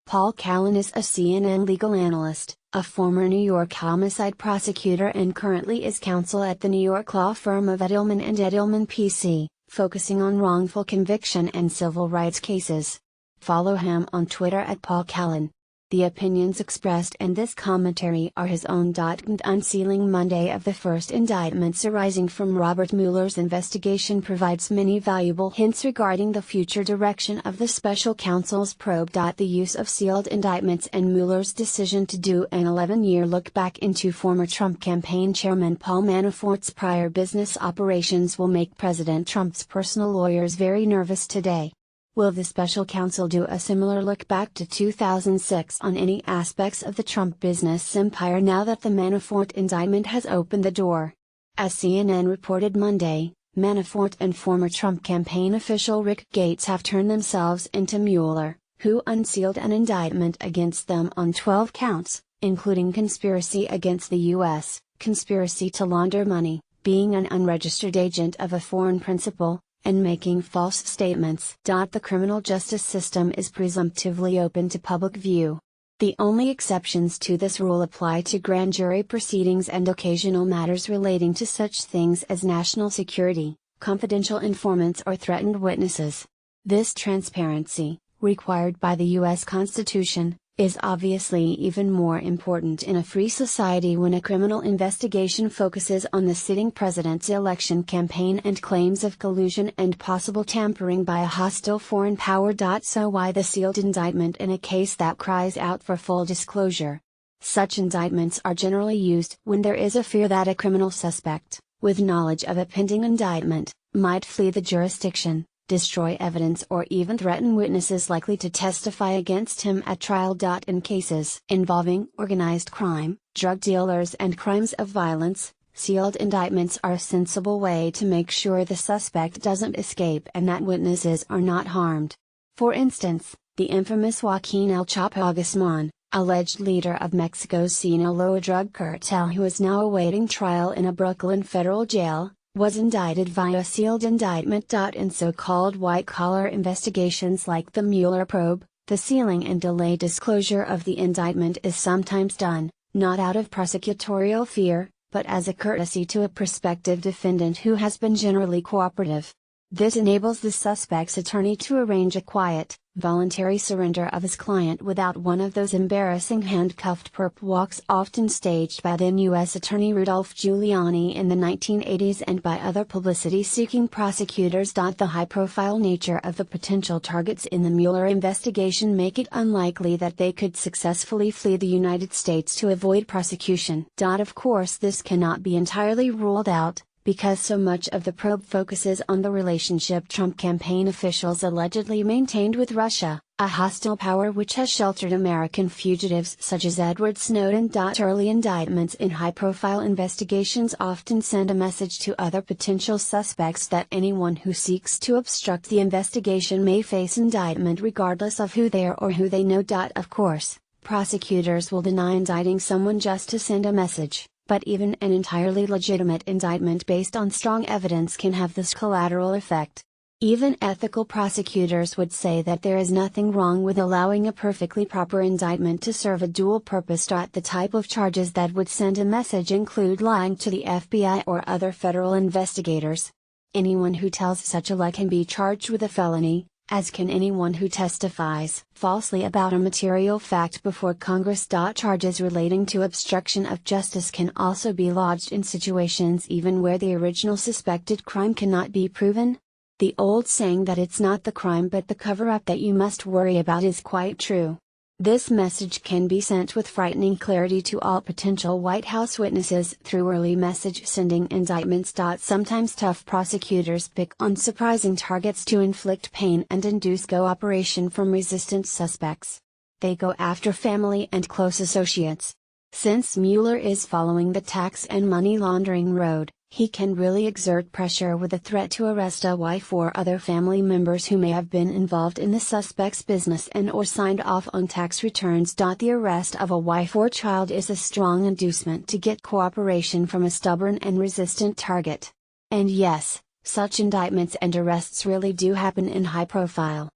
Paul Callan is a CNN legal analyst, a former New York homicide prosecutor and currently is counsel at the New York law firm of Edelman and Edelman PC, focusing on wrongful conviction and civil rights cases. Follow him on Twitter at Paul Callan. The opinions expressed in this commentary are his own. Unsealing Monday of the first indictments arising from Robert Mueller's investigation provides many valuable hints regarding the future direction of the special counsel's probe. The use of sealed indictments and Mueller's decision to do an 11-year look back into former Trump campaign chairman Paul Manafort's prior business operations will make President Trump's personal lawyers very nervous today. Will the special counsel do a similar look back to 2006 on any aspects of the Trump business empire now that the Manafort indictment has opened the door? As CNN reported Monday, Manafort and former Trump campaign official Rick Gates have turned themselves into Mueller, who unsealed an indictment against them on 12 counts, including conspiracy against the U.S., conspiracy to launder money, being an unregistered agent of a foreign principal, and making false statements. The criminal justice system is presumptively open to public view. The only exceptions to this rule apply to grand jury proceedings and occasional matters relating to such things as national security, confidential informants or threatened witnesses. This transparency, required by the U.S. Constitution, is obviously even more important in a free society when a criminal investigation focuses on the sitting president's election campaign and claims of collusion and possible tampering by a hostile foreign power. So why the sealed indictment in a case that cries out for full disclosure? Such indictments are generally used when there is a fear that a criminal suspect, with knowledge of a pending indictment, might flee the jurisdiction, destroy evidence or even threaten witnesses likely to testify against him at trial. In cases involving organized crime, drug dealers and crimes of violence, sealed indictments are a sensible way to make sure the suspect doesn't escape and that witnesses are not harmed. For instance, the infamous Joaquin El Chapo Guzman, alleged leader of Mexico's Sinaloa drug cartel who is now awaiting trial in a Brooklyn federal jail, was indicted via sealed indictment. In so-called white-collar investigations like the Mueller probe, the sealing and delayed disclosure of the indictment is sometimes done, not out of prosecutorial fear, but as a courtesy to a prospective defendant who has been generally cooperative. This enables the suspect's attorney to arrange a quiet, voluntary surrender of his client without one of those embarrassing handcuffed perp walks often staged by then U.S. Attorney Rudolph Giuliani in the 1980s and by other publicity-seeking prosecutors. The high-profile nature of the potential targets in the Mueller investigation make it unlikely that they could successfully flee the United States to avoid prosecution. Of course, this cannot be entirely ruled out, because so much of the probe focuses on the relationship Trump campaign officials allegedly maintained with Russia, a hostile power which has sheltered American fugitives such as Edward Snowden. Early indictments in high-profile investigations often send a message to other potential suspects that anyone who seeks to obstruct the investigation may face indictment regardless of who they are or who they know. Of course, prosecutors will deny indicting someone just to send a message. But even an entirely legitimate indictment based on strong evidence can have this collateral effect. Even ethical prosecutors would say that there is nothing wrong with allowing a perfectly proper indictment to serve a dual purpose. The type of charges that would send a message include lying to the FBI or other federal investigators. Anyone who tells such a lie can be charged with a felony, as can anyone who testifies falsely about a material fact before Congress. Charges relating to obstruction of justice can also be lodged in situations even where the original suspected crime cannot be proven. The old saying that it's not the crime but the cover-up that you must worry about is quite true. This message can be sent with frightening clarity to all potential White House witnesses through early message sending indictments. Sometimes tough prosecutors pick on surprising targets to inflict pain and induce cooperation from resistant suspects. They go after family and close associates. Since Mueller is following the tax and money laundering road, he can really exert pressure with a threat to arrest a wife or other family members who may have been involved in the suspect's business and or signed off on tax returns. The arrest of a wife or child is a strong inducement to get cooperation from a stubborn and resistant target. And yes, such indictments and arrests really do happen in high profile,